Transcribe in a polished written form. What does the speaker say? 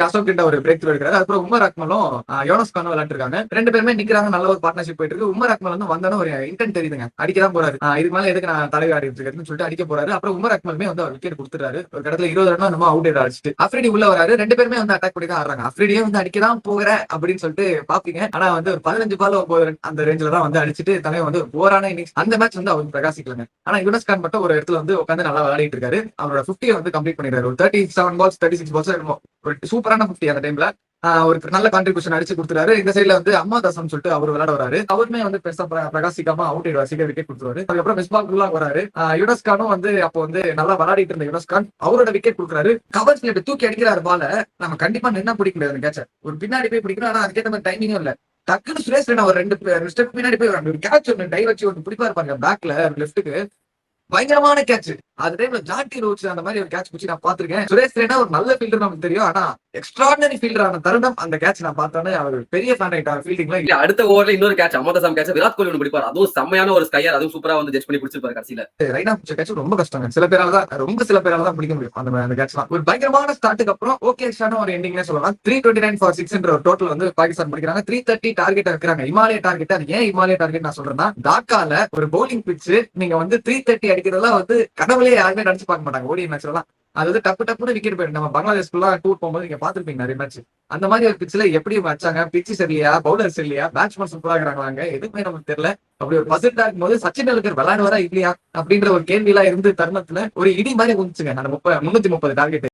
அசோக் கிட்ட ஒரு break through எடுக்கிறாரு. அப்புறம் உமர் அக்மலும் யோனஸ் கானும் விளையாண்டுருக்காங்க. 2 பேருமே நிக்கிறாங்க. நல்ல ஒரு பார்ட்னர்ஷிப் போயிட்டு இருக்கு. உமர் அக்மல் வந்து வந்தாலும் ஒரு இன்டென்ட் தெரியுதுங்க. அடிக்கதான் போறாரு. இதுக்கு மேல எதுக்கு நான் தலைவர் ஆடிட்டு இருக்கேன்னு சொல்லிட்டு அடிக்க போறாரு. அப்புறம் உமர் அக்மலுமே வந்து விக்கெட் கொடுத்துறாரு. ஒரு கடத்துல 20 ரன் நம்ம அவுட் அடிச்சுட்டு அஃப்ரிடி உள்ள வராரு. 2 பேருமே வந்து அட்டாக் பண்ணி தான் ஆடுறாங்க. அஃப்ரிடியே வந்து அடிக்கதான் போகிற அப்படின்னு சொல்லிட்டு பாப்பீங்க. ஆனா வந்து ஒரு 15 பால் 9 ரன் அந்த ரேஞ்சில தான் வந்து அடிச்சுட்டு தலைவர் வந்து போரான இன்னிங்ஸ். அந்த மேட்ச் வந்து அவர் பிரகாசிக்கலங்க. ஆனா யுனஸ் கான் மட்டும் ஒரு இடத்துல வந்து உட்காந்து நல்லா விளையாடிட்டு இருக்காரு. அவரோட 50 வந்து கம்ப்ளீட் பண்ணிடுறாரு. ஒரு 37 பால்ஸ் 36 பால்ஸ் ஒரு சூப்பரான 50 அந்த டைம்ல ஒரு நல்ல கான்ட்ரிபியூஷன் அடிச்சு கொடுத்துறாரு. இந்த சைட்ல வந்து அம்மா தாசன் சொல்லிட்டு அவர் விளையாட வராரு. அவருமே வந்து பெருசா பிரகாசிக்காம அவுட் ஆயிடுவார். சீக்கிரம் விக்கெட் கொடுத்துருவாரு. அதுக்கப்புறம் மிஸ்பால் வராரு. யுனஸ்கானும் வந்து அப்போ வந்து நல்லா விளையாடிட்டு இருந்த யுனஸ்கான் அவரோட விக்கெட் கொடுக்குறாரு. கவர் ஸ்லிப் தூக்கி அடிக்கிறாரு பால. நம்ம கண்டிப்பா நின்னா பிடிக்க முடியாது கேட்ச. ஒரு பின்னாடி போய் பிடிக்கணும். ஆனா அதுக்கேற்ற மாதிரி டைமிங்கும் இல்ல. டக்குன்னு சுரேஷ் ரெய்னா ஒரு 2 ஸ்டெப் பின்னாடி போய் ஒரு கேட்ச் ஒன்று டை வச்சு ஒன்று பிடிப்பா இருப்பாங்க பேக்ல லெப்ட்டுக்கு. பயங்கரமான கேட்ச். அந்த டைம்ல ஜான்டி ரோச் அந்த மாதிரி ஒரு கேட்ச் பிடிச்சி நான் பாத்திருக்கேன். சுரேஷ் ரெய்னா ஒரு நல்ல ஃபீல்டர் நமக்கு தெரியும். ஆனா எக்ஸ்ட்ராடனரி ஃபீல்டரான தருணம் அந்த கேட்ச் நான் பார்த்தோன்னே அவர் பெரிய ஃபேன் ஆயிட்டார் ஃபீல்டிங்ல. அடுத்த ஓவர்ல இன்னொரு கேட்ச் அமோதசம் கேட்ச் விராட் கோலி ஒன்று பிடிப்பார். அதுவும் செம்மையான ஒரு ஸ்கையர். அதுவும் சூப்பரா வந்து ஜட்ஜ் பண்ணி பிடிச்சிருப்பாரு கடைசியில. ரெய்னா பிடிச்ச கேட்ச் ரொம்ப கஷ்டங்க. சில பேரால தான் பிடிக்க முடியும் அந்த கேட்ச்லாம். ஒரு பயங்கரமான ஸ்டார்ட்டுக்கு அப்புறம் ஓகேஷான ஒரு எண்டிங்னே சொல்லலாம். 329 ஃபார் 6 ஒரு டோட்டல் வந்து பாகிஸ்தான் முடிக்கிறாங்க. 330 டார்கெட் வைக்கிறாங்க. இமாலய டார்கெட். அது ஏன் இமாலய டார்கெட் நான் சொல்றேன்னா டாக்கால ஒரு பவுலிங் பிட்ச் நீங்க வந்து 330 அடிக்கிறதெல்லாம் வந்து கனவுலயே யாருமே நினைச்சு பார்க்க மாட்டாங்க ஓடி மேட்ச் எல்லாம். அது வந்து டப்புன்னு விக்கெட் போயிடும். நம்ம பங்களாதேஷ்குள்ள டூர் போகும்போது நீங்க பாத்துருப்பீங்க நிறைய மேட்ச். அந்த மாதிரி ஒரு பிட்ச்ல எப்படி வச்சாங்க? பிட்ச் சரியில்லையா, பவுலர் சரியில்லையா, பேட்ஸ்மேன் சூப்பரா இருக்கிறாங்க, எதுவுமே நமக்கு தெரியல. அப்படி ஒரு பசிட்டா இருக்கும்போது சச்சின் டெண்டுல்கர் விளையாடுவாரா இல்லையா அப்படின்ற ஒரு கேள்வி எல்லாம் இருந்து தருணத்துல ஒரு இடி மாதிரி குதிச்சுங்க அந்த 330 டார்கெட்.